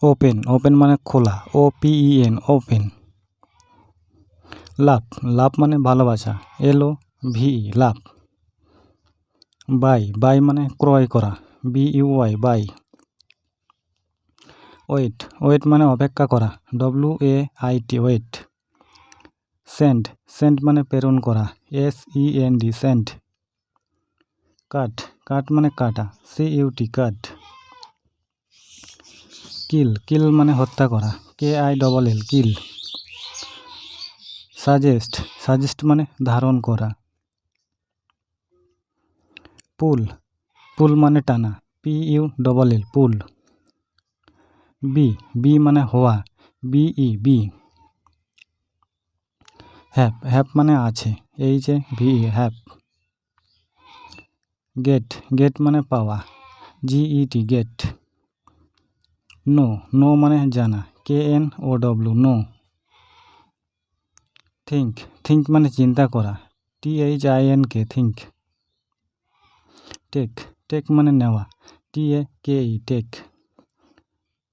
Open open মানে খোলা, OPEN open. লাভ লাভ মানে ভালোবাসা, LOVE লাভ। বাই বাই মানে ক্রয় করা, BUY বাই। ওয়েট ওয়েট মানে অপেক্ষা করা, WAIT ওয়েট। সেন্ড সেন্ড মানে প্রেরণ করা, SEND সেন্ড। কাট কাট মানে কাটা, CUT কাট। কিল কিল মানে হত্যা করা, KILL কিল। সাজেস্ট সাজেস্ট মানে ধারণ করা। পুল পুল মানে টানা, PULL পুল। বি বি মানে হওয়া, BE বি। হ্যাপ হ্যাপ মানে আছে, HAVE হ্যাপ। গেট গেট মানে পাওয়া, GET গেট। নো নো মানে জানা, KNOW নো। থিঙ্ক থিঙ্ক মানে চিন্তা করা, THINK থিঙ্ক। টেক টেক মানে নেওয়া, TAKE টেক।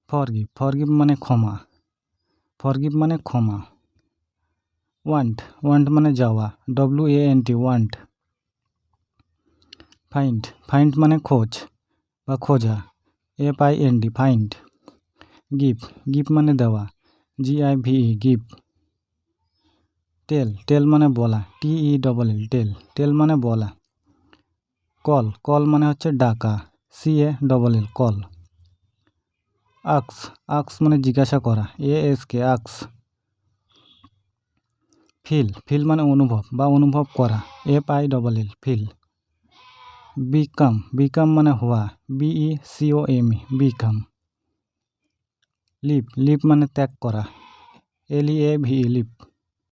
ফরগিভ ফরগিভ মানে ক্ষমা, ফরগিভ মানে ক্ষমা। ওয়ান্ট ওয়ান্ট মানে যাওয়া, WANT ওয়ান্ট। ফাইন্ড ফাইন্ড মানে খোঁজ বা খোঁজা, FIND ফাইন্ড। গিভ গিভ মানে দেওয়া, GIVE গিভ। টেল টেল মানে বলা, TELL টেল টেল মানে বলা। কল কল মানে হচ্ছে ডাকা, CALL কল। আক্স আক্স মানে জিজ্ঞাসা করা, ASK আক্স। ফিল ফিল মানে অনুভব বা অনুভব করা, FILL ফিল। বিকাম বিকাম মানে হওয়া, BECOM বিকাম। লিভ লিভ মানে ত্যাগ করা, LEAVE লিভ।